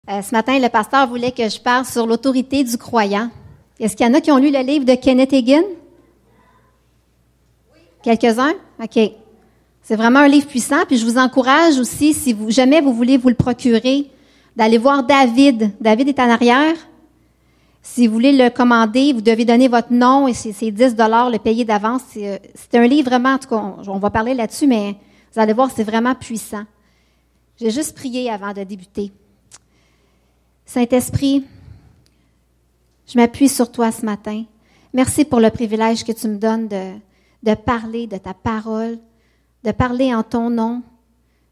Ce matin, le pasteur voulait que je parle sur l'autorité du croyant. Est-ce qu'il y en a qui ont lu le livre de Kenneth Hagin? Quelques-uns? OK. C'est vraiment un livre puissant. Puis je vous encourage aussi, si jamais vous voulez vous le procurer, d'aller voir David. David est en arrière. Si vous voulez le commander, vous devez donner votre nom et c'est 10 $ le payer d'avance. C'est un livre vraiment, en tout cas, on va parler là-dessus, mais vous allez voir, c'est vraiment puissant. J'ai juste prié avant de débuter. Saint-Esprit, je m'appuie sur toi ce matin. Merci pour le privilège que tu me donnes de parler de ta parole, de parler en ton nom.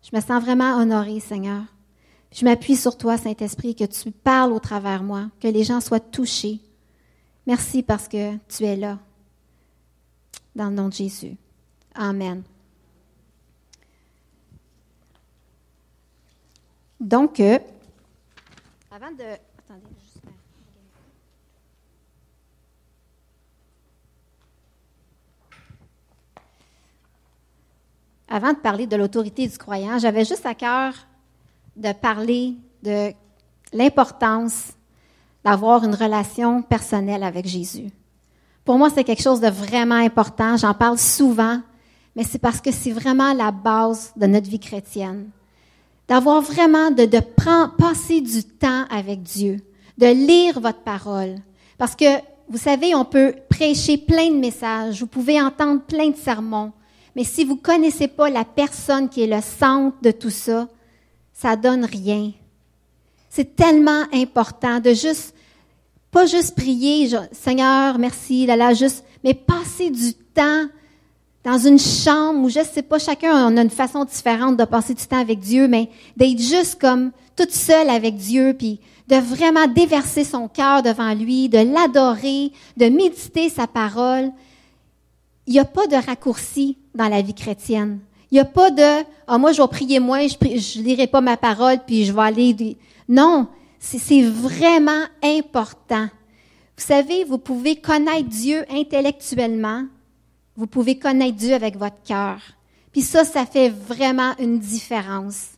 Je me sens vraiment honorée, Seigneur. Je m'appuie sur toi, Saint-Esprit, que tu parles au travers moi, que les gens soient touchés. Merci parce que tu es là. Dans le nom de Jésus. Amen. Donc, avant de... Attendez, juste... Avant de parler de l'autorité du croyant, j'avais juste à cœur de parler de l'importance d'avoir une relation personnelle avec Jésus. Pour moi, c'est quelque chose de vraiment important. J'en parle souvent, mais c'est parce que c'est vraiment la base de notre vie chrétienne. D'avoir vraiment, passer du temps avec Dieu, de lire votre parole. Parce que, vous savez, on peut prêcher plein de messages, vous pouvez entendre plein de sermons, mais si vous ne connaissez pas la personne qui est le centre de tout ça, ça donne rien. C'est tellement important de pas juste prier, Seigneur, merci, mais passer du temps dans une chambre où, je ne sais pas, chacun on a une façon différente de passer du temps avec Dieu, mais d'être juste comme toute seule avec Dieu, puis de vraiment déverser son cœur devant lui, de l'adorer, de méditer sa parole. Il n'y a pas de raccourci dans la vie chrétienne. Il n'y a pas de « Ah, moi, je vais prier moins, je lirai pas ma parole, puis je vais aller... » Non, c'est vraiment important. Vous savez, vous pouvez connaître Dieu intellectuellement, vous pouvez connaître Dieu avec votre cœur. Puis ça fait vraiment une différence.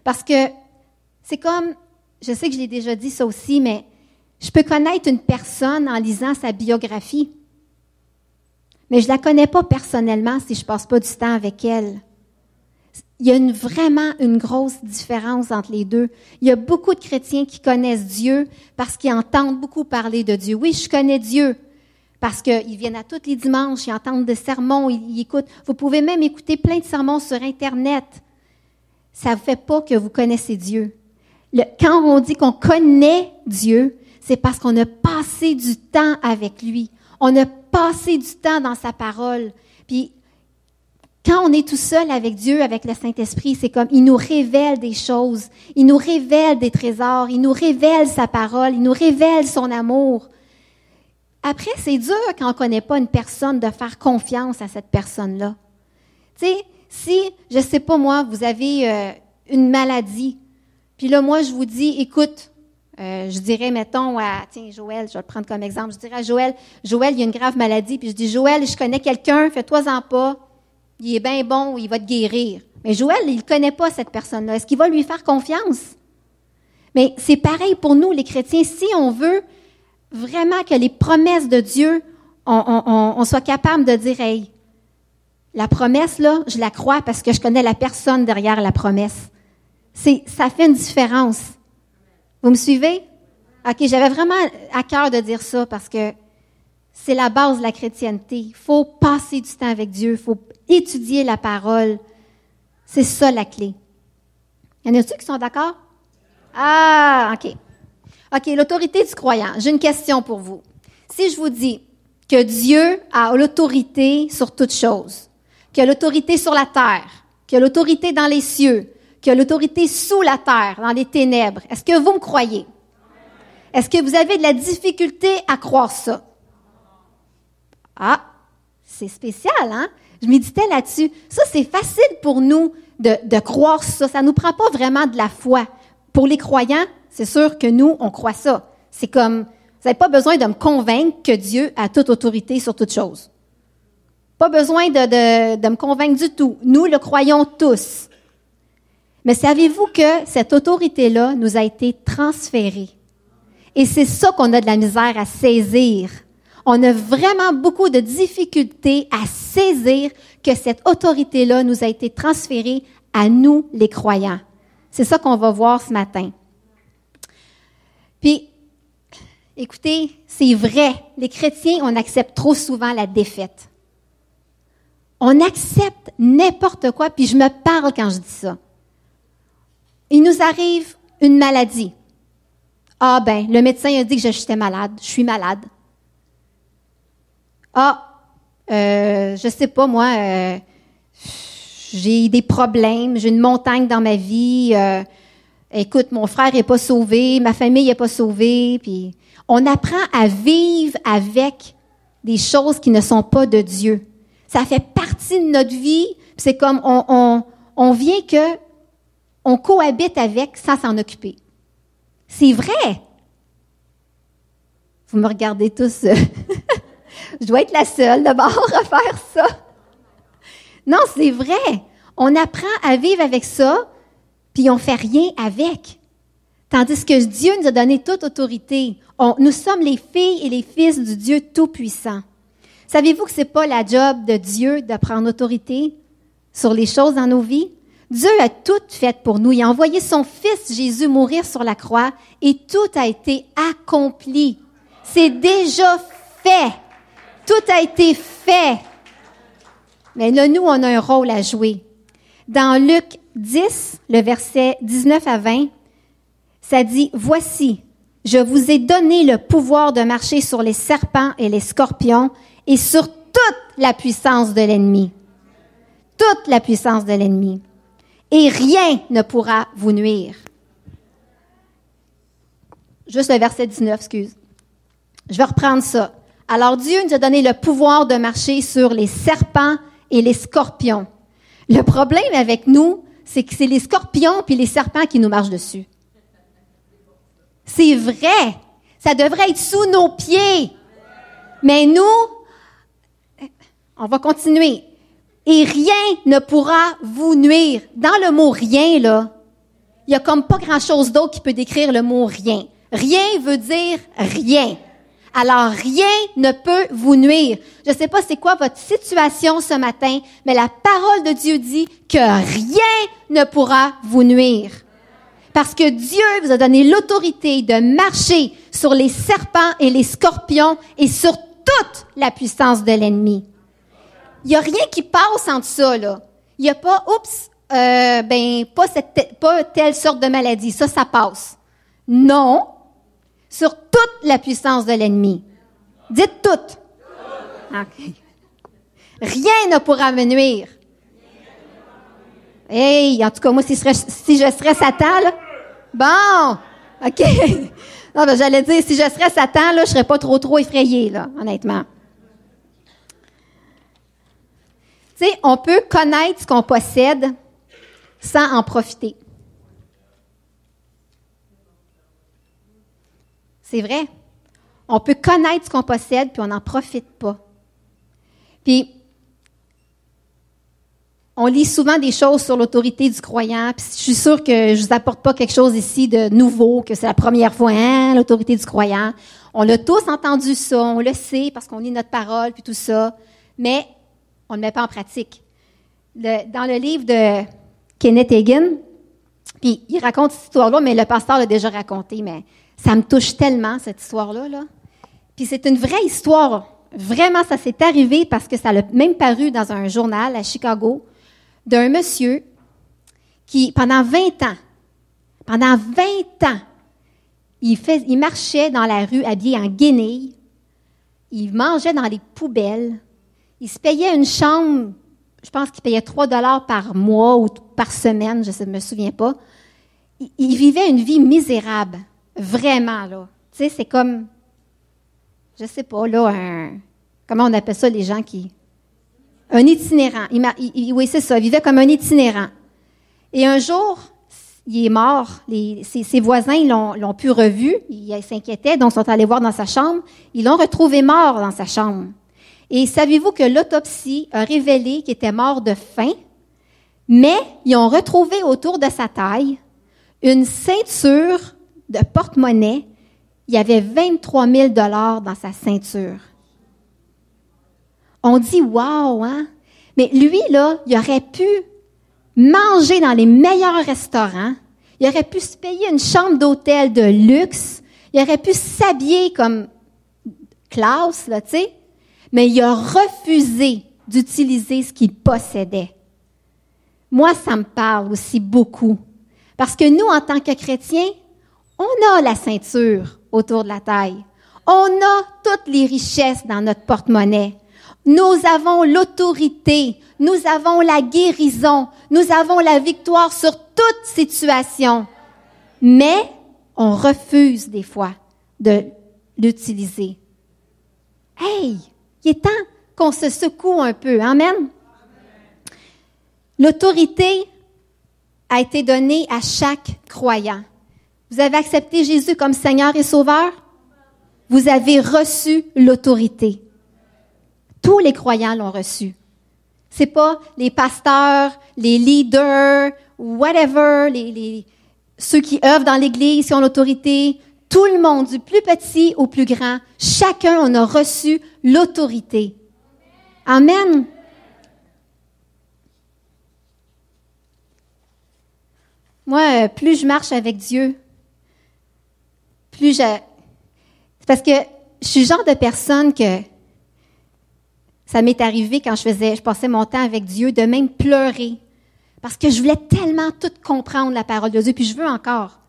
Parce que c'est comme, je sais que je l'ai déjà dit ça aussi, mais je peux connaître une personne en lisant sa biographie, mais je la connais pas personnellement si je passe pas du temps avec elle. Il y a vraiment une grosse différence entre les deux. Il y a beaucoup de chrétiens qui connaissent Dieu parce qu'ils entendent beaucoup parler de Dieu. Oui, je connais Dieu parce qu'ils viennent à tous les dimanches, ils entendent des sermons, ils écoutent. Vous pouvez même écouter plein de sermons sur Internet. Ça ne fait pas que vous connaissez Dieu. Quand on dit qu'on connaît Dieu, c'est parce qu'on a passé du temps avec lui. On a passé du temps dans sa parole. Puis, quand on est tout seul avec Dieu, avec le Saint-Esprit, c'est comme, il nous révèle des choses, il nous révèle des trésors, il nous révèle sa parole, il nous révèle son amour. Après, c'est dur quand on ne connaît pas une personne de faire confiance à cette personne-là. Tu sais, si, je ne sais pas moi, vous avez une maladie, puis là, moi, je vous dis, écoute, je dirais, mettons, tiens, Joël, je vais le prendre comme exemple, je dirais à Joël, il y a une grave maladie, puis je dis, Joël, je connais quelqu'un, fais-toi-en pas. Il est bien bon, il va te guérir. Mais Joël, il ne connaît pas cette personne-là. Est-ce qu'il va lui faire confiance? Mais c'est pareil pour nous, les chrétiens. Si on veut vraiment que les promesses de Dieu, on soit capable de dire, hey, la promesse, là, je la crois parce que je connais la personne derrière la promesse. Ça fait une différence. Vous me suivez? OK, j'avais vraiment à cœur de dire ça parce que c'est la base de la chrétienté. Il faut passer du temps avec Dieu, il faut étudier la parole. C'est ça la clé. Y en a-t-il qui sont d'accord? Ah, OK. OK, l'autorité du croyant. J'ai une question pour vous. Si je vous dis que Dieu a l'autorité sur toutes choses, qu'il a l'autorité sur la terre, qu'il a l'autorité dans les cieux, qu'il a l'autorité sous la terre, dans les ténèbres, est-ce que vous me croyez? Est-ce que vous avez de la difficulté à croire ça? Ah, c'est spécial, hein? Je méditais là-dessus. Ça, c'est facile pour nous de croire ça. Ça nous prend pas vraiment de la foi. Pour les croyants, c'est sûr que nous, on croit ça. C'est comme, vous n'avez pas besoin de me convaincre que Dieu a toute autorité sur toute chose. Pas besoin de me convaincre du tout. Nous le croyons tous. Mais savez-vous que cette autorité-là nous a été transférée? Et c'est ça qu'on a de la misère à saisir. On a vraiment beaucoup de difficultés à saisir que cette autorité-là nous a été transférée à nous, les croyants. C'est ça qu'on va voir ce matin. Puis, écoutez, c'est vrai, les chrétiens, on accepte trop souvent la défaite. On accepte n'importe quoi, puis je me parle quand je dis ça. Il nous arrive une maladie. Ah ben, le médecin a dit que j'étais malade, je suis malade. Je sais pas, moi, j'ai des problèmes, j'ai une montagne dans ma vie. Écoute, mon frère n'est pas sauvé, ma famille n'est pas sauvée. Puis on apprend à vivre avec des choses qui ne sont pas de Dieu. Ça fait partie de notre vie. Puis c'est comme on vient que on cohabite avec sans s'en occuper. C'est vrai. Vous me regardez tous. Je dois être la seule d'abord à faire ça. Non, c'est vrai. On apprend à vivre avec ça, puis on fait rien avec. Tandis que Dieu nous a donné toute autorité. Nous sommes les filles et les fils du Dieu Tout-Puissant. Savez-vous que c'est pas la job de Dieu de prendre autorité sur les choses dans nos vies? Dieu a tout fait pour nous. Il a envoyé son Fils Jésus mourir sur la croix et tout a été accompli. C'est déjà fait. Tout a été fait. Mais là, nous, on a un rôle à jouer. Dans Luc 10, le verset 19 à 20, ça dit « Voici, je vous ai donné le pouvoir de marcher sur les serpents et les scorpions et sur toute la puissance de l'ennemi. » Toute la puissance de l'ennemi. Et rien ne pourra vous nuire. Juste le verset 19, excuse. Je vais reprendre ça. Alors Dieu nous a donné le pouvoir de marcher sur les serpents et les scorpions. Le problème avec nous, c'est que c'est les scorpions puis les serpents qui nous marchent dessus. C'est vrai. Ça devrait être sous nos pieds. Mais nous, on va continuer. Et rien ne pourra vous nuire. Dans le mot « rien », là, il y a comme pas grand-chose d'autre qui peut décrire le mot « rien ». Rien veut dire « rien ». Alors, rien ne peut vous nuire. Je ne sais pas c'est quoi votre situation ce matin, mais la parole de Dieu dit que rien ne pourra vous nuire. Parce que Dieu vous a donné l'autorité de marcher sur les serpents et les scorpions et sur toute la puissance de l'ennemi. Il n'y a rien qui passe entre ça, là. Il n'y a pas, pas telle sorte de maladie. Ça passe. Non. Sur toute la puissance de l'ennemi. Dites toute. OK. Rien ne pourra me nuire. Hey, en tout cas, moi, si je serais Satan, là. Bon. OK. Non, ben, j'allais dire, si je serais Satan, là, je serais pas trop effrayée, là, honnêtement. Tu sais, on peut connaître ce qu'on possède sans en profiter. C'est vrai. On peut connaître ce qu'on possède, puis on n'en profite pas. Puis, on lit souvent des choses sur l'autorité du croyant, puis je suis sûre que je vous apporte pas quelque chose ici de nouveau, que c'est la première fois, hein, l'autorité du croyant. On l'a tous entendu ça, on le sait parce qu'on lit notre parole, puis tout ça, mais on ne le met pas en pratique. Dans le livre de Kenneth Hagin, puis il raconte cette histoire-là, mais le pasteur l'a déjà raconté, mais ça me touche tellement, cette histoire-là, là. Puis c'est une vraie histoire. Vraiment, ça s'est arrivé parce que ça a même paru dans un journal à Chicago d'un monsieur qui, pendant 20 ans, il marchait dans la rue habillé en guenilles, il mangeait dans les poubelles, il se payait une chambre, je pense qu'il payait 3 $ par mois ou par semaine, je ne me souviens pas. Il vivait une vie misérable. Vraiment, là. Tu sais, c'est comme, je sais pas, là, comment on appelle ça, les gens qui... Un itinérant. Oui, c'est ça, il vivait comme un itinérant. Et un jour, il est mort. Ses voisins, ils l'ont pu revu. Ils s'inquiétaient, donc ils sont allés voir dans sa chambre. Ils l'ont retrouvé mort dans sa chambre. Et savez-vous que l'autopsie a révélé qu'il était mort de faim, Mais ils ont retrouvé autour de sa taille une ceinture de porte-monnaie. Il y avait 23 000 $ dans sa ceinture. On dit « wow », hein? Mais lui, là, il aurait pu manger dans les meilleurs restaurants. Il aurait pu se payer une chambre d'hôtel de luxe. Il aurait pu s'habiller comme Klaus, là, tu sais. Mais il a refusé d'utiliser ce qu'il possédait. Moi, ça me parle aussi beaucoup. Parce que nous, en tant que chrétiens, on a la ceinture autour de la taille. On a toutes les richesses dans notre porte-monnaie. Nous avons l'autorité, nous avons la guérison, nous avons la victoire sur toute situation. Mais on refuse des fois de l'utiliser. Hey, il est temps qu'on se secoue un peu. Amen? L'autorité a été donnée à chaque croyant. Vous avez accepté Jésus comme Seigneur et Sauveur? Vous avez reçu l'autorité. Tous les croyants l'ont reçu. C'est pas les pasteurs, les leaders, whatever, ceux qui œuvrent dans l'Église qui ont l'autorité. Tout le monde, du plus petit au plus grand, chacun on a reçu l'autorité. Amen. Moi, plus je marche avec Dieu, c'est parce que je suis le genre de personne que ça m'est arrivé quand je passais mon temps avec Dieu, de même pleurer. Parce que je voulais tellement tout comprendre, la parole de Dieu, puis je veux encore.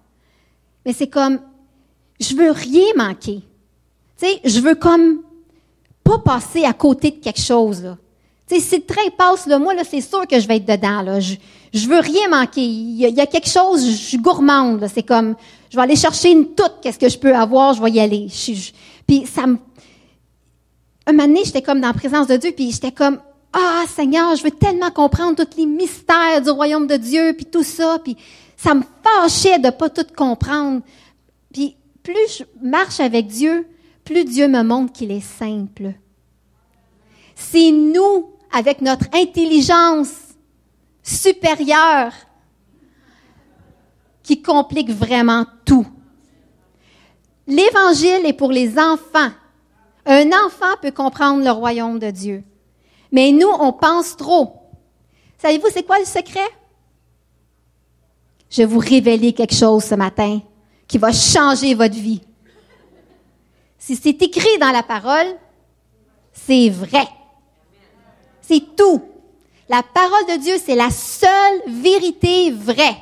Mais c'est comme, je veux rien manquer. Tu sais, je veux comme pas passer à côté de quelque chose, là. Tu sais, si le train passe, là, moi, là, c'est sûr que je vais être dedans, là. Je veux rien manquer. Il y a quelque chose, je suis gourmande, là. C'est comme, je vais aller chercher qu'est-ce que je peux avoir, je vais y aller. Puis ça me... Un moment donné, j'étais comme dans la présence de Dieu, puis j'étais comme, ah, Seigneur, je veux tellement comprendre tous les mystères du royaume de Dieu, puis tout ça, puis ça me fâchait de pas tout comprendre. Puis plus je marche avec Dieu, plus Dieu me montre qu'il est simple. C'est nous, avec notre intelligence supérieure, qui complique vraiment tout. L'Évangile est pour les enfants. Un enfant peut comprendre le royaume de Dieu. Mais nous, on pense trop. Savez-vous, c'est quoi le secret? Je vais vous révéler quelque chose ce matin qui va changer votre vie. Si c'est écrit dans la parole, c'est vrai. C'est tout. La parole de Dieu, c'est la seule vérité vraie.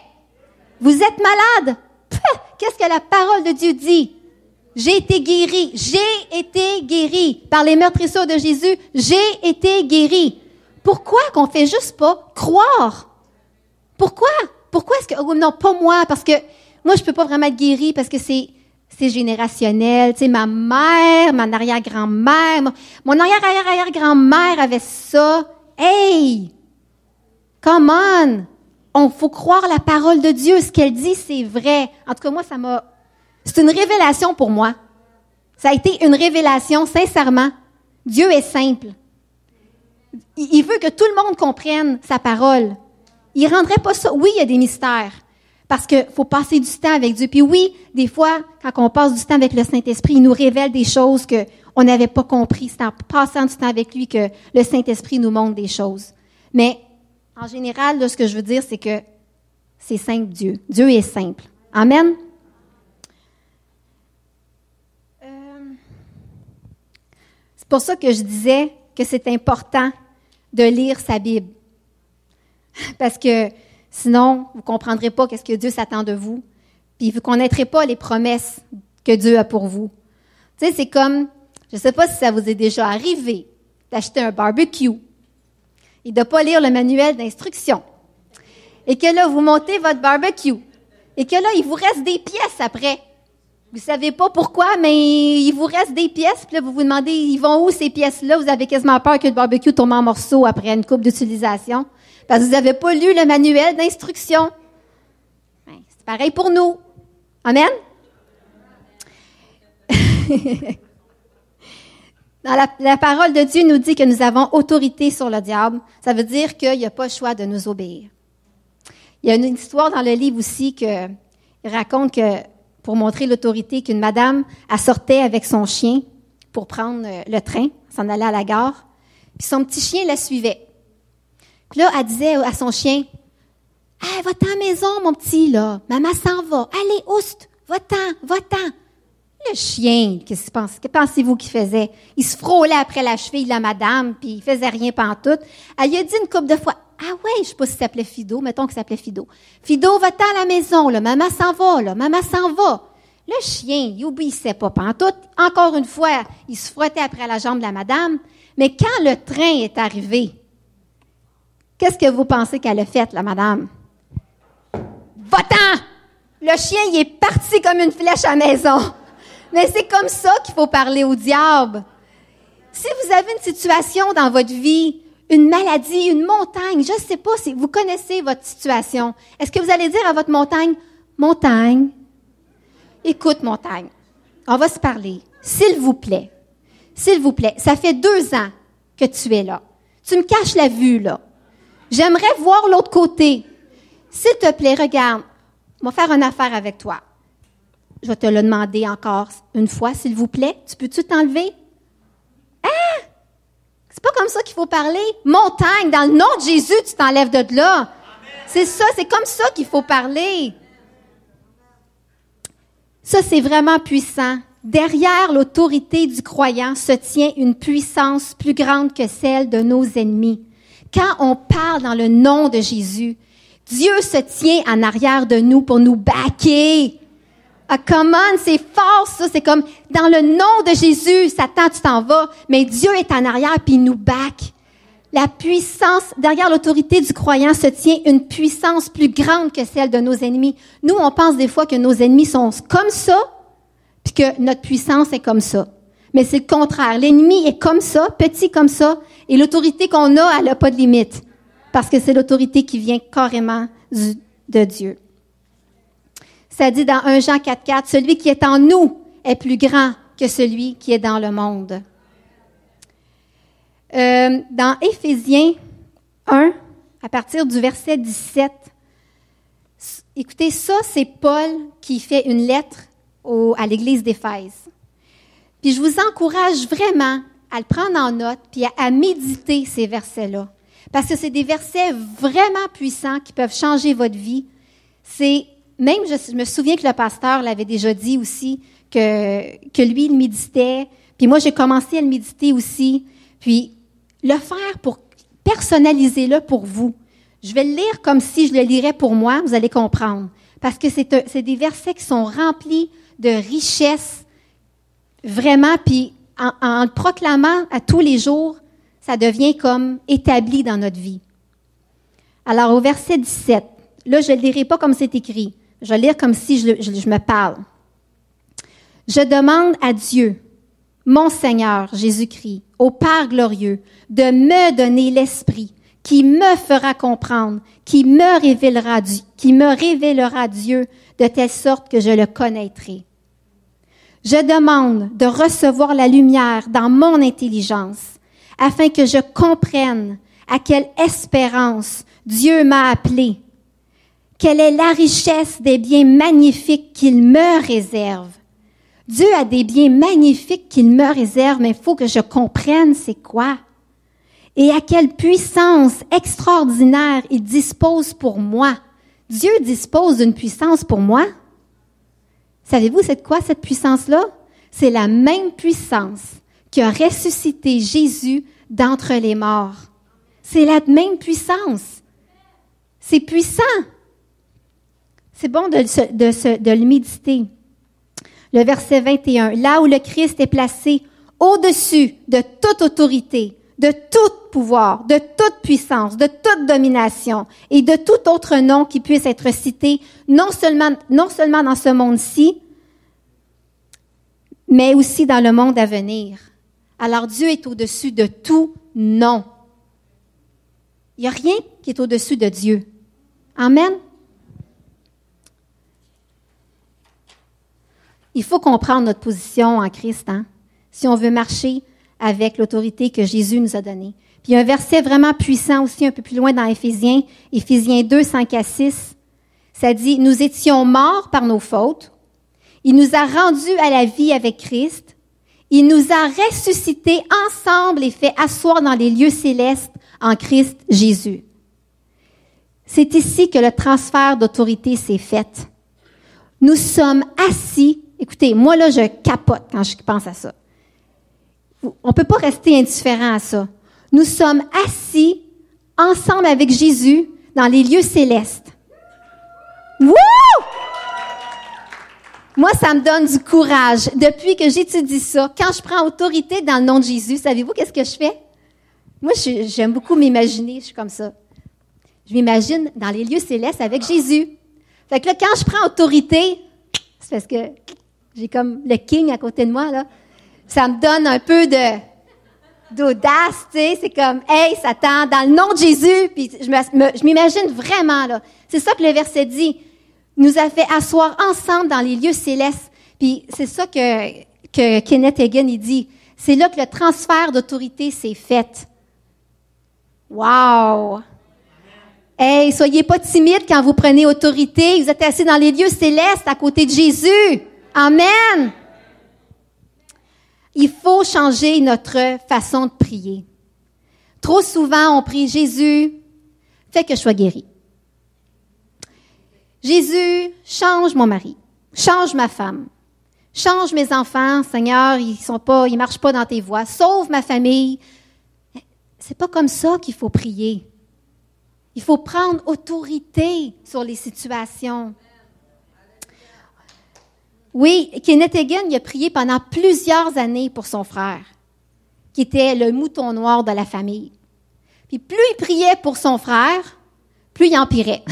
Vous êtes malade? Qu'est-ce que la parole de Dieu dit? J'ai été guéri. J'ai été guéri. Par les meurtrissures de Jésus, j'ai été guéri. Pourquoi qu'on fait juste pas croire? Pourquoi? Pourquoi est-ce que... Oh, non, pas moi, parce que moi, je peux pas vraiment être guérie parce que c'est générationnel. Tu sais, ma mère, mon arrière-grand-mère, mon arrière-arrière-arrière-grand-mère avait ça. Hey! Come on! Faut croire la parole de Dieu. Ce qu'elle dit, c'est vrai. En tout cas, moi, c'est une révélation pour moi. Ça a été une révélation, sincèrement. Dieu est simple. Il veut que tout le monde comprenne sa parole. Il rendrait pas ça. Oui, il y a des mystères. Parce qu'il faut passer du temps avec Dieu. Puis oui, des fois, quand on passe du temps avec le Saint-Esprit, il nous révèle des choses qu'on n'avait pas compris. C'est en passant du temps avec lui que le Saint-Esprit nous montre des choses. Mais en général, là, ce que je veux dire, c'est que c'est simple, Dieu. Dieu est simple. Amen. C'est pour ça que je disais que c'est important de lire sa Bible. Parce que sinon, vous ne comprendrez pas qu'est-ce que Dieu s'attend de vous. Puis vous ne connaîtrez pas les promesses que Dieu a pour vous. Tu sais, c'est comme, je ne sais pas si ça vous est déjà arrivé d'acheter un barbecue et de ne pas lire le manuel d'instruction. Et que là, vous montez votre barbecue. Et que là, il vous reste des pièces après. Vous ne savez pas pourquoi, mais il vous reste des pièces. Puis là, vous vous demandez, ils vont où ces pièces-là? Vous avez quasiment peur que le barbecue tombe en morceaux après une couple d'utilisation. Parce que vous n'avez pas lu le manuel d'instruction. Ben, c'est pareil pour nous. Amen? Dans la parole de Dieu nous dit que nous avons autorité sur le diable. Ça veut dire qu'il n'y a pas le choix de nous obéir. Il y a une histoire dans le livre aussi il raconte que, pour montrer l'autorité, qu'une madame, elle sortait avec son chien pour prendre le train, s'en allait à la gare, puis son petit chien la suivait. Puis là, elle disait à son chien, « Hey, va-t'en à la maison, mon petit, là. Maman s'en va. Allez, oust, va-t'en, va-t'en. » Le chien, que pensez-vous qu'il faisait? Il se frôlait après la cheville de la madame, puis il faisait rien pantoute. Elle lui a dit une couple de fois, « Ah ouais, je sais pas si ça s'appelait Fido, mettons qu'il s'appelait Fido. Fido, va-t'en à la maison, là. Maman s'en va, là. Maman s'en va. » Le chien, il obéissait pas pantoute. Encore une fois, il se frottait après la jambe de la madame. Mais quand le train est arrivé, qu'est-ce que vous pensez qu'elle a fait, la madame? Va-t'en! Le chien, il est parti comme une flèche à la maison. Mais c'est comme ça qu'il faut parler au diable. Si vous avez une situation dans votre vie, une maladie, une montagne, je ne sais pas si vous connaissez votre situation, est-ce que vous allez dire à votre montagne, « Montagne, écoute, montagne, on va se parler, s'il vous plaît, ça fait 2 ans que tu es là. Tu me caches la vue, là. J'aimerais voir l'autre côté. S'il te plaît, regarde, on va faire une affaire avec toi. Je vais te le demander encore une fois, s'il vous plaît. Tu peux-tu t'enlever? Hein? C'est pas comme ça qu'il faut parler. Montagne, dans le nom de Jésus, tu t'enlèves de là. Amen. C'est ça, c'est comme ça qu'il faut parler. Ça, c'est vraiment puissant. Derrière l'autorité du croyant se tient une puissance plus grande que celle de nos ennemis. Quand on parle dans le nom de Jésus, Dieu se tient en arrière de nous pour nous backer. Ah, come on, c'est fort ça, c'est comme dans le nom de Jésus, Satan, tu t'en vas, mais Dieu est en arrière puis il nous back. La puissance, derrière l'autorité du croyant se tient une puissance plus grande que celle de nos ennemis. Nous, on pense des fois que nos ennemis sont comme ça, puis que notre puissance est comme ça. Mais c'est le contraire. L'ennemi est comme ça, petit comme ça, et l'autorité qu'on a, elle n'a pas de limite. Parce que c'est l'autorité qui vient carrément de Dieu. Ça dit dans 1 Jean 4,4, « Celui qui est en nous est plus grand que celui qui est dans le monde. » Dans Éphésiens 1, à partir du verset 17, écoutez, ça, c'est Paul qui fait une lettre à l'église d'Éphèse. Puis je vous encourage vraiment à le prendre en note puis à méditer ces versets-là. Parce que c'est des versets vraiment puissants qui peuvent changer votre vie. Même, je me souviens que le pasteur l'avait déjà dit aussi, que lui, il méditait. Puis moi, j'ai commencé à le méditer aussi. Puis le faire personnaliser-le pour vous. Je vais le lire comme si je le lirais pour moi, vous allez comprendre. Parce que c'est des versets qui sont remplis de richesse, vraiment, puis en le proclamant à tous les jours, ça devient comme établi dans notre vie. Alors, au verset 17, là, je ne le lirai pas comme c'est écrit. Je vais le lire comme si je me parle. « Je demande à Dieu, mon Seigneur Jésus-Christ, au Père glorieux, de me donner l'Esprit qui me fera comprendre, qui me révélera Dieu de telle sorte que je le connaîtrai. Je demande de recevoir la lumière dans mon intelligence, afin que je comprenne à quelle espérance Dieu m'a appelé, quelle est la richesse des biens magnifiques qu'il me réserve. Dieu a des biens magnifiques qu'il me réserve, mais il faut que je comprenne c'est quoi. Et à quelle puissance extraordinaire il dispose pour moi. Dieu dispose d'une puissance pour moi. Savez-vous c'est quoi cette puissance-là? C'est la même puissance qui a ressuscité Jésus d'entre les morts. C'est la même puissance. C'est puissant. C'est bon de le méditer. Le verset 21, là où le Christ est placé au-dessus de toute autorité, de tout pouvoir, de toute puissance, de toute domination et de tout autre nom qui puisse être cité, non seulement dans ce monde-ci, mais aussi dans le monde à venir. Alors Dieu est au-dessus de tout nom. Il n'y a rien qui est au-dessus de Dieu. Amen. Il faut comprendre notre position en Christ, hein, si on veut marcher avec l'autorité que Jésus nous a donnée. Puis un verset vraiment puissant aussi, un peu plus loin dans Éphésiens 2, 5 à 6. Ça dit, « Nous étions morts par nos fautes. Il nous a rendus à la vie avec Christ. Il nous a ressuscités ensemble et fait asseoir dans les lieux célestes en Christ Jésus. » C'est ici que le transfert d'autorité s'est fait. Nous sommes assis. Écoutez, moi là, je capote quand je pense à ça. On peut pas rester indifférent à ça. Nous sommes assis ensemble avec Jésus dans les lieux célestes. Wouh! Moi, ça me donne du courage. Depuis que j'étudie ça, quand je prends autorité dans le nom de Jésus, savez-vous qu'est-ce que je fais? Moi, j'aime beaucoup m'imaginer, je suis comme ça. Je m'imagine dans les lieux célestes avec Jésus. Fait que là, quand je prends autorité, c'est parce que j'ai comme le king à côté de moi, là. Ça me donne un peu d'audace, tu sais. C'est comme, hey, Satan, dans le nom de Jésus. Puis je m'imagine vraiment, là. C'est ça que le verset dit. Nous a fait asseoir ensemble dans les lieux célestes. Puis c'est ça que Kenneth Hagin, il dit. C'est là que le transfert d'autorité s'est fait. Wow! Hey, soyez pas timides quand vous prenez autorité. Vous êtes assis dans les lieux célestes à côté de Jésus. Amen! Il faut changer notre façon de prier. Trop souvent, on prie « Jésus, fais que je sois guéri. » Jésus, change mon mari, change ma femme, change mes enfants, Seigneur, ils marchent pas dans tes voies, sauve ma famille. C'est pas comme ça qu'il faut prier. Il faut prendre autorité sur les situations. Oui, Kenneth Hagin, il a prié pendant plusieurs années pour son frère, qui était le mouton noir de la famille. Puis plus il priait pour son frère, plus il empirait.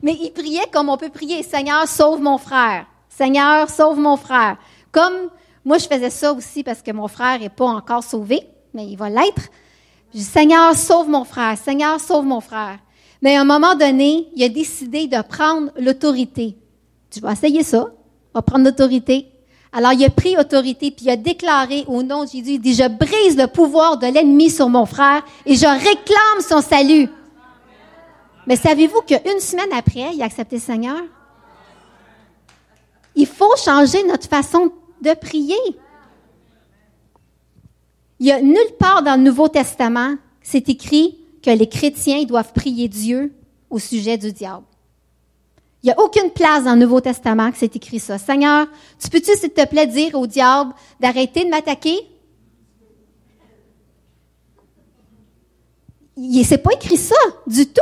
Mais il priait comme on peut prier, « Seigneur, sauve mon frère. Seigneur, sauve mon frère. » Comme moi, je faisais ça aussi parce que mon frère n'est pas encore sauvé, mais il va l'être. Je dis, « Seigneur, sauve mon frère. Seigneur, sauve mon frère. » Mais à un moment donné, il a décidé de prendre l'autorité. Je vais essayer ça. On va prendre l'autorité. Alors, il a pris autorité, puis il a déclaré au nom de Jésus, il dit, « Je brise le pouvoir de l'ennemi sur mon frère et je réclame son salut. » Mais savez-vous qu'une semaine après, il a accepté le Seigneur? Il faut changer notre façon de prier. Il n'y a nulle part dans le Nouveau Testament, c'est écrit que les chrétiens doivent prier Dieu au sujet du diable. Il n'y a aucune place dans le Nouveau Testament que c'est écrit ça. Seigneur, tu peux-tu, s'il te plaît, dire au diable d'arrêter de m'attaquer? C'est pas écrit ça du tout.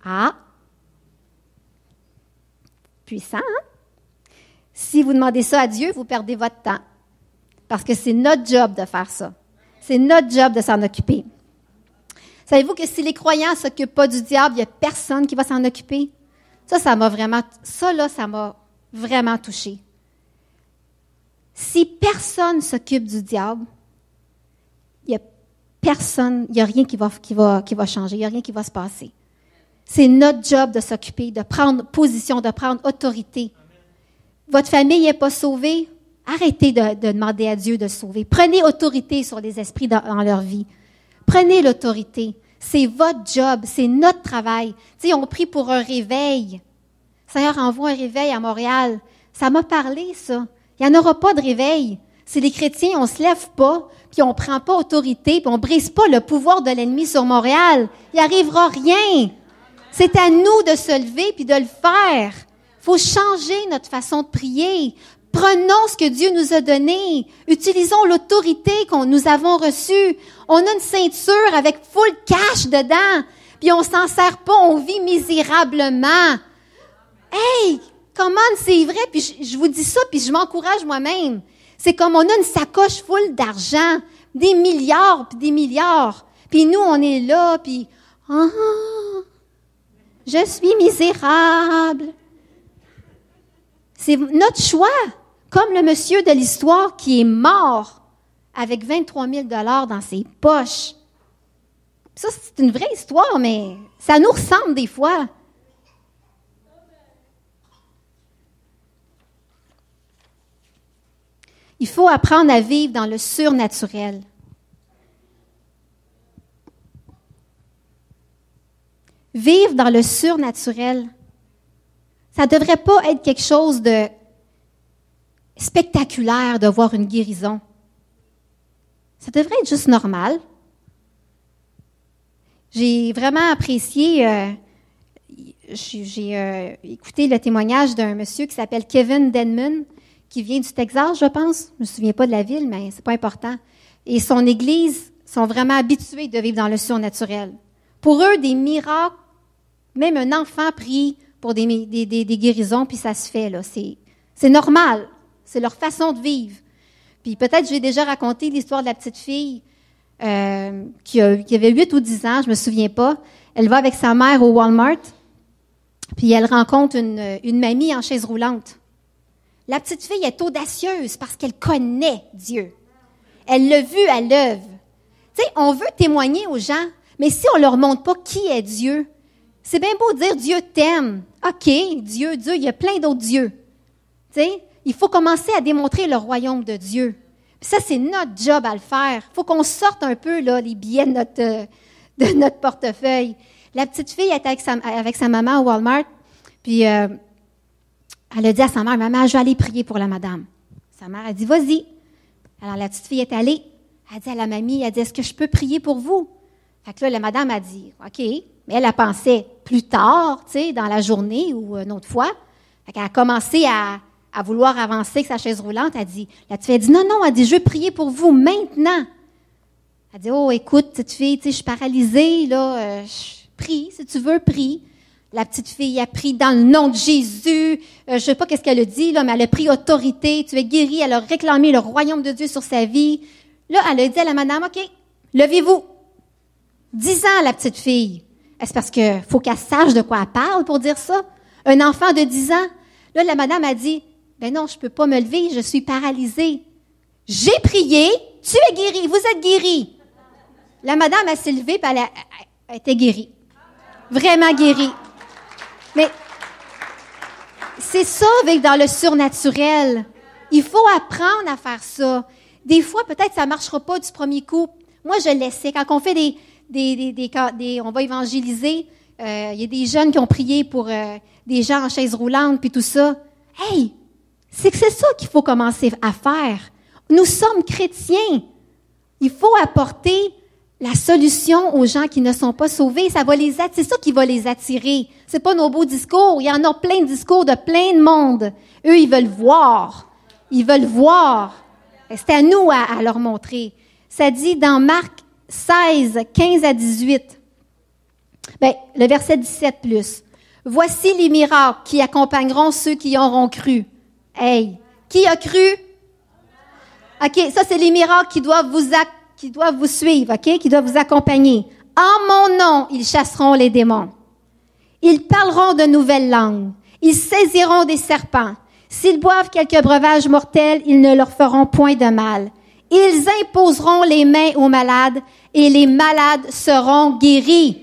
Ah! Puissant, hein? Si vous demandez ça à Dieu, vous perdez votre temps. Parce que c'est notre job de faire ça. C'est notre job de s'en occuper. Savez-vous que si les croyants ne s'occupent pas du diable, il n'y a personne qui va s'en occuper? Ça m'a vraiment touché. Si personne s'occupe du diable, il n'y a rien qui va changer, il n'y a rien qui va se passer. C'est notre job de s'occuper, de prendre position, de prendre autorité. Votre famille n'est pas sauvée? Arrêtez de demander à Dieu de sauver. Prenez autorité sur les esprits dans leur vie. Prenez l'autorité. C'est votre job, c'est notre travail. Tu sais, on prie pour un réveil. Seigneur, envoie un réveil à Montréal. Ça m'a parlé, ça. Il n'y en aura pas de réveil. Si les chrétiens, on ne se lève pas, puis on ne prend pas autorité, puis on ne brise pas le pouvoir de l'ennemi sur Montréal, il n'y arrivera rien. C'est à nous de se lever puis de le faire. Il faut changer notre façon de prier. Prenons ce que Dieu nous a donné. Utilisons l'autorité que nous avons reçue. On a une ceinture avec full cash dedans, puis on s'en sert pas, on vit misérablement. Hey, comment c'est vrai? Puis je vous dis ça, puis je m'encourage moi-même. C'est comme on a une sacoche full d'argent, des milliards, puis des milliards. Puis nous, on est là, puis je suis misérable. C'est notre choix. Comme le monsieur de l'histoire qui est mort avec 23 000 $ dans ses poches. Ça, c'est une vraie histoire, mais ça nous ressemble des fois. Il faut apprendre à vivre dans le surnaturel. Vivre dans le surnaturel, ça ne devrait pas être quelque chose de spectaculaire de voir une guérison. Ça devrait être juste normal. J'ai vraiment apprécié, j'ai écouté le témoignage d'un monsieur qui s'appelle Kevin Denman, qui vient du Texas, je pense. Je ne me souviens pas de la ville, mais c'est pas important. Et son église sont vraiment habitués de vivre dans le surnaturel. Pour eux, des miracles, même un enfant prie pour des guérisons, puis ça se fait, là. C'est normal. C'est leur façon de vivre. Puis peut-être j'ai déjà raconté l'histoire de la petite fille qui avait 8 ou 10 ans, je me souviens pas. Elle va avec sa mère au Walmart, puis elle rencontre une mamie en chaise roulante. La petite fille est audacieuse parce qu'elle connaît Dieu. Elle l'a vu à l'œuvre. Tu sais, on veut témoigner aux gens, mais si on leur montre pas qui est Dieu, c'est bien beau dire Dieu t'aime. OK, Dieu, il y a plein d'autres dieux. Tu sais, il faut commencer à démontrer le royaume de Dieu. Puis ça, c'est notre job à le faire. Il faut qu'on sorte un peu là, les billets de notre portefeuille. La petite fille était avec sa maman au Walmart, puis elle a dit à sa mère, « Maman, je vais aller prier pour la madame. » Sa mère a dit, « Vas-y. » Alors la petite fille est allée. Elle a dit à la mamie, « Est-ce que je peux prier pour vous? » Fait que là, la madame a dit, « OK. » Mais elle a pensé plus tard, tu sais, dans la journée ou une autre fois. Fait qu'elle a commencé à vouloir avancer avec sa chaise roulante. La petite fille a dit, non, elle dit, je veux prier pour vous maintenant. Elle dit, oh, écoute, petite fille, tu sais, je suis paralysée, là, prie, si tu veux, prie. La petite fille a pris dans le nom de Jésus. Je sais pas qu'est-ce qu'elle a dit, là, mais elle a pris autorité. Tu es guérie. Elle a réclamé le royaume de Dieu sur sa vie. Là, elle a dit à la madame, OK, levez-vous. 10 ans, la petite fille. Est-ce parce que faut qu'elle sache de quoi elle parle pour dire ça? Un enfant de 10 ans? Là, la madame a dit, ben non, je peux pas me lever, je suis paralysée. J'ai prié, tu es guérie, vous êtes guérie. La madame, elle s'est levée, puis elle était guérie. Vraiment guérie. Mais c'est ça, vivre dans le surnaturel. Il faut apprendre à faire ça. Des fois, peut-être, ça marchera pas du premier coup. Moi, je l'essaie. Quand on fait on va évangéliser, il y a des jeunes qui ont prié pour des gens en chaise roulante, puis tout ça. Hey! C'est ça qu'il faut commencer à faire. Nous sommes chrétiens. Il faut apporter la solution aux gens qui ne sont pas sauvés. C'est ça qui va les attirer. C'est pas nos beaux discours. Il y en a plein de discours de plein de monde. Eux, ils veulent voir. Ils veulent voir. C'est à nous à leur montrer. Ça dit dans Marc 16, 15 à 18. Le verset 17 plus. Voici les miracles qui accompagneront ceux qui auront cru. Hey! Qui a cru? OK, ça, c'est les miracles qui doivent vous suivre, OK? Qui doivent vous accompagner. En mon nom, ils chasseront les démons. Ils parleront de nouvelles langues. Ils saisiront des serpents. S'ils boivent quelques breuvages mortels, ils ne leur feront point de mal. Ils imposeront les mains aux malades et les malades seront guéris.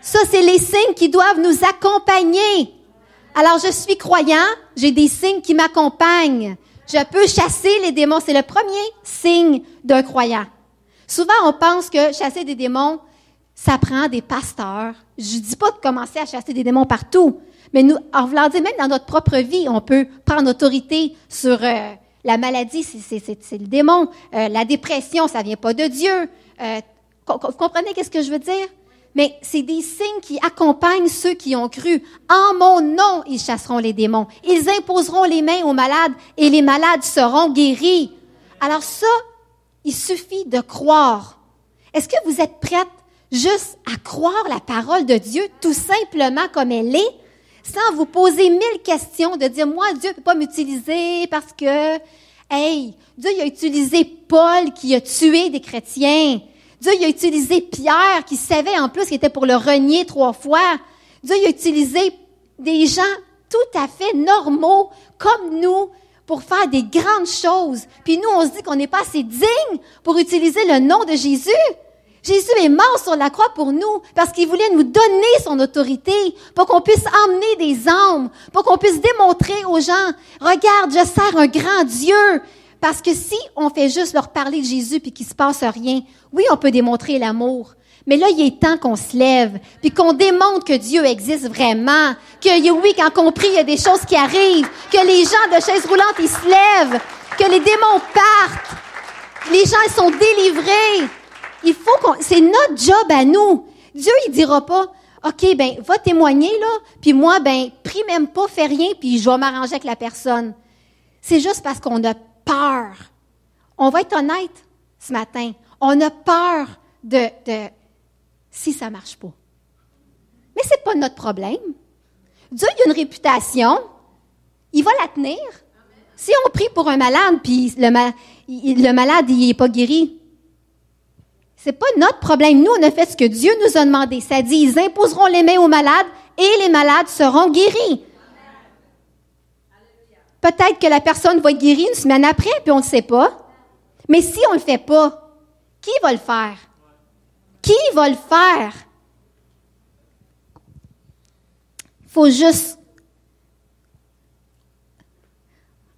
Ça, c'est les signes qui doivent nous accompagner. Alors, je suis croyant, j'ai des signes qui m'accompagnent. Je peux chasser les démons. C'est le premier signe d'un croyant. Souvent, on pense que chasser des démons, ça prend des pasteurs. Je ne dis pas de commencer à chasser des démons partout, mais nous, en voulant dire, même dans notre propre vie, on peut prendre autorité sur la maladie, c'est le démon. La dépression, ça vient pas de Dieu. Vous comprenez qu'est-ce que je veux dire? Mais c'est des signes qui accompagnent ceux qui ont cru. En mon nom, ils chasseront les démons. Ils imposeront les mains aux malades et les malades seront guéris. Alors ça, il suffit de croire. Est-ce que vous êtes prête juste à croire la parole de Dieu tout simplement comme elle est, sans vous poser 1000 questions, de dire, moi, Dieu ne peut pas m'utiliser parce que, hey, Dieu il a utilisé Paul qui a tué des chrétiens. Dieu il a utilisé Pierre qui savait en plus qu'il était pour le renier 3 fois. Dieu il a utilisé des gens tout à fait normaux comme nous pour faire des grandes choses. Puis nous, on se dit qu'on n'est pas assez digne pour utiliser le nom de Jésus. Jésus est mort sur la croix pour nous parce qu'il voulait nous donner son autorité pour qu'on puisse emmener des âmes, pour qu'on puisse démontrer aux gens, regarde, je sers un grand Dieu. Parce que si on fait juste leur parler de Jésus puis qu'il se passe rien, oui, on peut démontrer l'amour. Mais là, il est temps qu'on se lève, puis qu'on démontre que Dieu existe vraiment, que oui, quand on prie, il y a des choses qui arrivent, que les gens de chaises roulantes, ils se lèvent, que les démons partent, les gens, ils sont délivrés. C'est notre job à nous. Dieu, il dira pas, OK, ben, va témoigner, là, puis moi, ben, prie même pas, fais rien, puis je vais m'arranger avec la personne. C'est juste parce qu'on a peur. On va être honnête ce matin. On a peur de si ça marche pas. Mais c'est pas notre problème. Dieu, il a une réputation. Il va la tenir. Si on prie pour un malade, puis le malade, il n'est pas guéri, c'est pas notre problème. Nous, on a fait ce que Dieu nous a demandé. Ça dit, ils imposeront les mains aux malades et les malades seront guéris. Peut-être que la personne va être guérie une semaine après, puis on ne le sait pas. Mais si on ne le fait pas, qui va le faire? Qui va le faire? Il faut juste...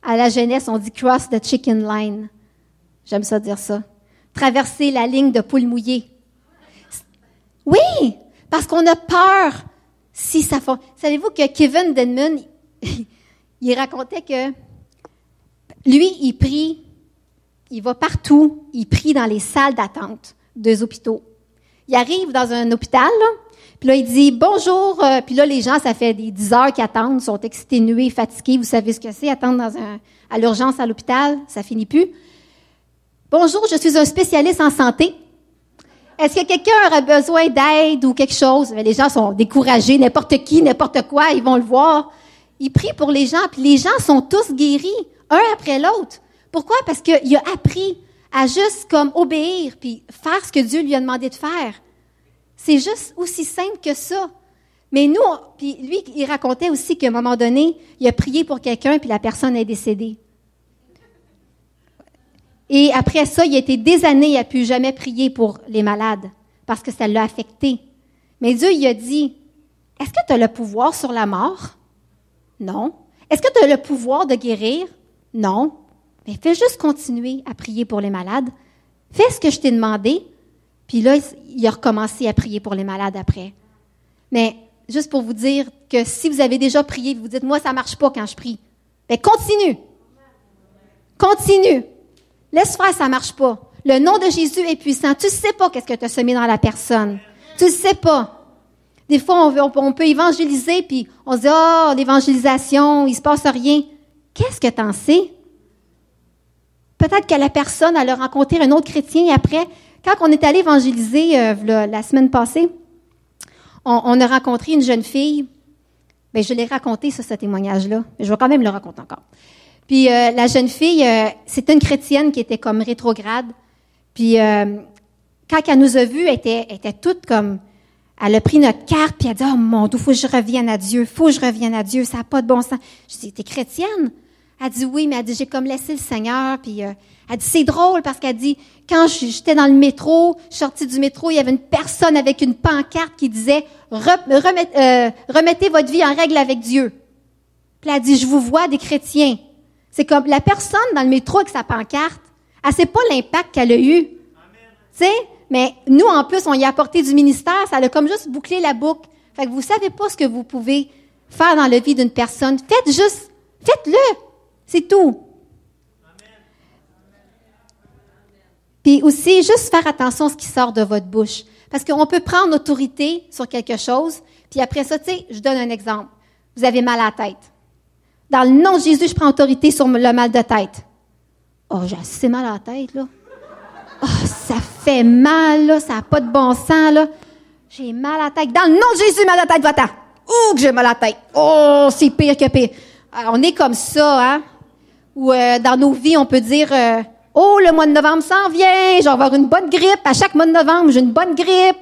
À la jeunesse, on dit « cross the chicken line ». J'aime ça dire ça. Traverser la ligne de poule mouillée. Oui, parce qu'on a peur si ça fait... Savez-vous que Kevin Denman, il racontait que lui, il prie, il va partout, il prie dans les salles d'attente des hôpitaux. Il arrive dans un hôpital, là, puis là, il dit « Bonjour », puis là, les gens, ça fait des 10 heures qu'ils attendent, sont exténués, fatigués, vous savez ce que c'est, attendre à l'urgence à l'hôpital, ça finit plus. « Bonjour, je suis un spécialiste en santé. Est-ce que quelqu'un aurait besoin d'aide ou quelque chose? » Les gens sont découragés, n'importe qui, n'importe quoi, ils vont le voir. Il prie pour les gens, puis les gens sont tous guéris, un après l'autre. Pourquoi? Parce qu'il a appris à juste comme obéir, puis faire ce que Dieu lui a demandé de faire. C'est juste aussi simple que ça. Mais nous, puis lui, il racontait aussi qu'à un moment donné, il a prié pour quelqu'un, puis la personne est décédée. Et après ça, il a été des années, il n'a plus jamais prier pour les malades, parce que ça l'a affecté. Mais Dieu, il a dit, est-ce que tu as le pouvoir sur la mort? Non. Est-ce que tu as le pouvoir de guérir? Non. Mais fais juste continuer à prier pour les malades. Fais ce que je t'ai demandé. Puis là, il a recommencé à prier pour les malades après. Mais juste pour vous dire que si vous avez déjà prié, vous dites, moi, ça ne marche pas quand je prie. Bien, continue. Continue. Laisse faire, ça ne marche pas. Le nom de Jésus est puissant. Tu ne sais pas qu'est-ce que tu as semé dans la personne. Tu ne sais pas. Des fois, on peut évangéliser, puis on se dit, oh, l'évangélisation, il ne se passe rien. Qu'est-ce que tu en sais? Peut-être que la personne, elle a rencontré un autre chrétien, et après, quand on est allé évangéliser la semaine passée, on a rencontré une jeune fille. Bien, je l'ai raconté, ce témoignage-là. Je vais quand même le raconter encore. Puis la jeune fille, c'était une chrétienne qui était comme rétrograde. Puis quand elle nous a vus, elle était toute comme... Elle a pris notre carte, puis elle a dit « Oh mon Dieu, il faut que je revienne à Dieu, ça n'a pas de bon sens. » Je dis « T'es chrétienne? » Elle dit « Oui, mais elle dit « J'ai comme laissé le Seigneur. » Puis elle dit « C'est drôle parce qu'elle dit « Quand j'étais dans le métro, je suis sortie du métro, il y avait une personne avec une pancarte qui disait « Remettez votre vie en règle avec Dieu. » Puis elle dit « Je vous vois des chrétiens. » C'est comme la personne dans le métro avec sa pancarte, elle sait pas l'impact qu'elle a eu. Tu sais? Mais nous, en plus, on y a apporté du ministère, ça a comme juste bouclé la boucle. Fait que vous savez pas ce que vous pouvez faire dans la vie d'une personne. Faites-le. C'est tout. Puis aussi, juste faire attention à ce qui sort de votre bouche. Parce qu'on peut prendre autorité sur quelque chose, puis après ça, tu sais, je donne un exemple. Vous avez mal à la tête. Dans le nom de Jésus, je prends autorité sur le mal de tête. Oh, j'ai assez mal à la tête, là. Oh, ça fait mal, là, ça n'a pas de bon sens, là. J'ai mal à la tête. Dans le nom de Jésus, mal à la tête, va-t'en. Oh, que j'ai mal à la tête. Oh, c'est pire que pire. Alors, on est comme ça, hein. Ou dans nos vies, on peut dire, oh, le mois de novembre s'en vient, je vais avoir une bonne grippe. À chaque mois de novembre, j'ai une bonne grippe.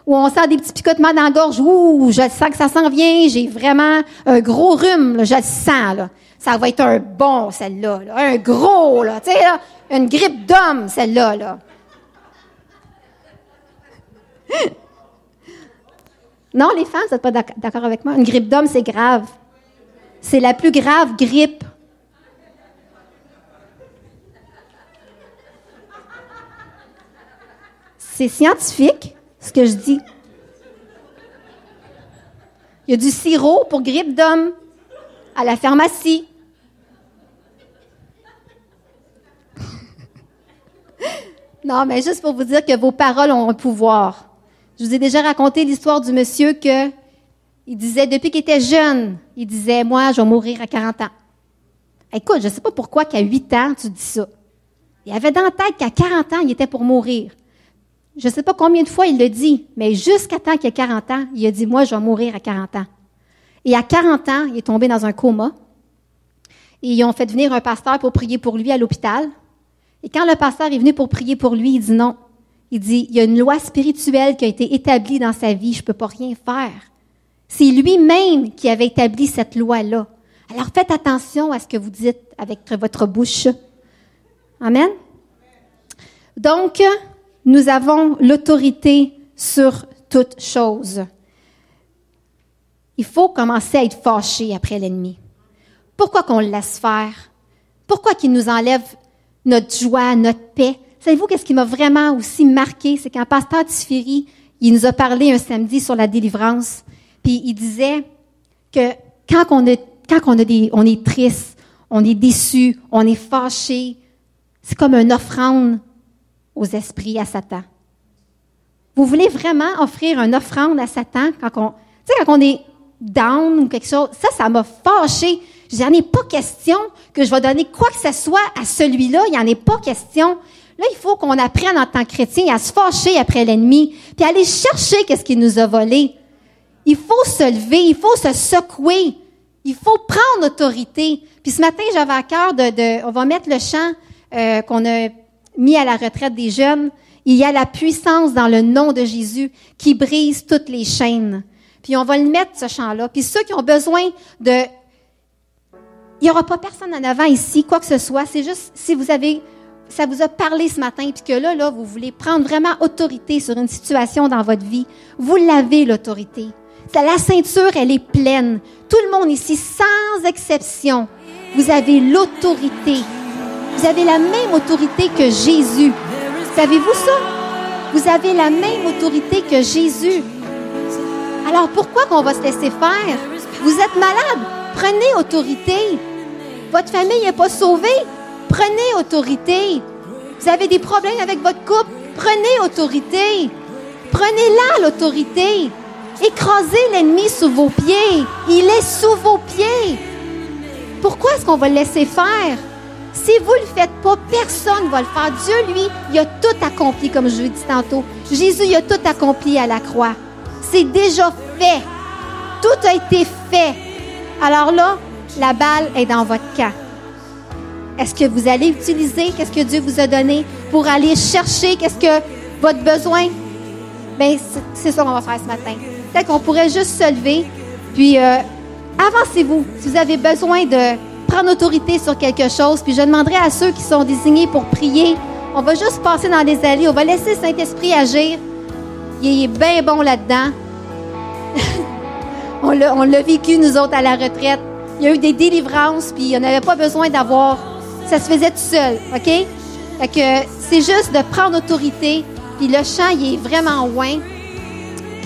Ou on sent des petits picotements dans la gorge. Ouh, je sens que ça s'en vient. J'ai vraiment un gros rhume, là, je le sens, là. Ça va être un bon, celle-là, là. Un gros, là. Tu sais, là, une grippe d'homme, celle-là, là. Non, les femmes, vous n'êtes pas d'accord avec moi? Une grippe d'homme, c'est grave. C'est la plus grave grippe. C'est scientifique, ce que je dis. Il y a du sirop pour grippe d'homme à la pharmacie. Non, mais juste pour vous dire que vos paroles ont un pouvoir. Je vous ai déjà raconté l'histoire du monsieur que il disait, depuis qu'il était jeune, il disait, moi, je vais mourir à 40 ans. Écoute, je ne sais pas pourquoi qu'à 8 ans, tu dis ça. Il avait dans la tête qu'à 40 ans, il était pour mourir. Je ne sais pas combien de fois il le dit, mais jusqu'à temps qu'il ait 40 ans, il a dit, moi, je vais mourir à 40 ans. Et à 40 ans, il est tombé dans un coma. Et ils ont fait venir un pasteur pour prier pour lui à l'hôpital. Et quand le pasteur est venu pour prier pour lui, il dit non. Il dit, il y a une loi spirituelle qui a été établie dans sa vie, je ne peux pas rien faire. C'est lui-même qui avait établi cette loi-là. Alors faites attention à ce que vous dites avec votre bouche. Amen? Donc, nous avons l'autorité sur toute chose. Il faut commencer à être fâché après l'ennemi. Pourquoi qu'on le laisse faire? Pourquoi qu'il nous enlève notre joie, notre paix? Savez-vous qu'est-ce qui m'a vraiment aussi marqué? C'est quand Pasteur Tifiri, il nous a parlé un samedi sur la délivrance, puis il disait que quand on est triste, on est déçu, on est fâché, c'est comme une offrande aux esprits, à Satan. Vous voulez vraiment offrir une offrande à Satan quand on est down ou quelque chose? Ça m'a fâché. Il n'y en est pas question que je vais donner quoi que ce soit à celui-là. Il n'y en est pas question. Là, il faut qu'on apprenne en tant que chrétien à se fâcher après l'ennemi, puis aller chercher qu'est-ce qu'il nous a volé. Il faut se lever, il faut se secouer, il faut prendre autorité. Puis ce matin, j'avais à cœur on va mettre le chant qu'on a mis à la retraite des jeunes. Il y a la puissance dans le nom de Jésus qui brise toutes les chaînes. Puis on va le mettre, ce chant-là. Puis ceux qui ont besoin de... Il n'y aura pas personne en avant ici, quoi que ce soit. C'est juste si ça vous a parlé ce matin, puis que là, vous voulez prendre vraiment autorité sur une situation dans votre vie, vous l'avez, l'autorité. La ceinture, elle est pleine. Tout le monde ici, sans exception, vous avez l'autorité. Vous avez la même autorité que Jésus. Savez-vous ça? Vous avez la même autorité que Jésus. Alors, pourquoi qu'on va se laisser faire? Vous êtes malade? Prenez autorité. Votre famille n'est pas sauvée? Prenez autorité. Vous avez des problèmes avec votre couple? Prenez autorité. Prenez-la, l'autorité. Écrasez l'ennemi sous vos pieds. Il est sous vos pieds. Pourquoi est-ce qu'on va le laisser faire? Si vous ne le faites pas, personne ne va le faire. Dieu, lui, il a tout accompli, comme je vous ai dit tantôt. Jésus, il a tout accompli à la croix. C'est déjà fait. Tout a été fait. Alors là, la balle est dans votre camp. Est-ce que vous allez utiliser qu'est-ce que Dieu vous a donné pour aller chercher qu'est-ce que votre besoin? Bien, c'est ça qu'on va faire ce matin. Peut-être qu'on pourrait juste se lever, puis avancez-vous. Si vous avez besoin de prendre autorité sur quelque chose, puis je demanderai à ceux qui sont désignés pour prier, on va juste passer dans les allées, on va laisser le Saint-Esprit agir. Il est bien bon là-dedans. On l'a vécu, nous autres, à la retraite. Il y a eu des délivrances, puis on n'avait pas besoin d'avoir... Ça se faisait tout seul, OK? Fait que c'est juste de prendre autorité, puis le chant, il est vraiment loin.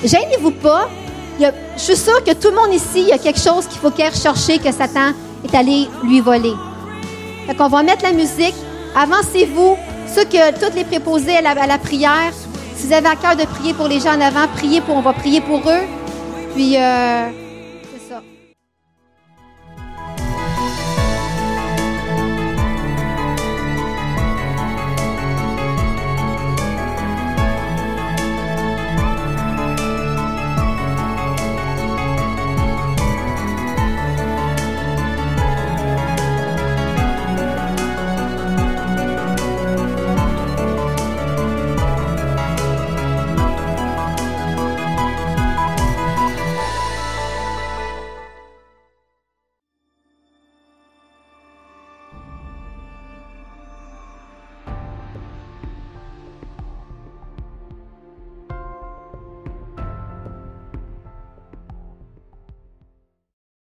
Gênez-vous pas. Je suis sûre que tout le monde ici, il y a quelque chose qu'il faut qu'il aille chercher, que Satan est allé lui voler. Fait qu'on va mettre la musique. Avancez-vous. Toutes les préposés à la prière, si vous avez à cœur de prier pour les gens en avant, on va prier pour eux. Puis...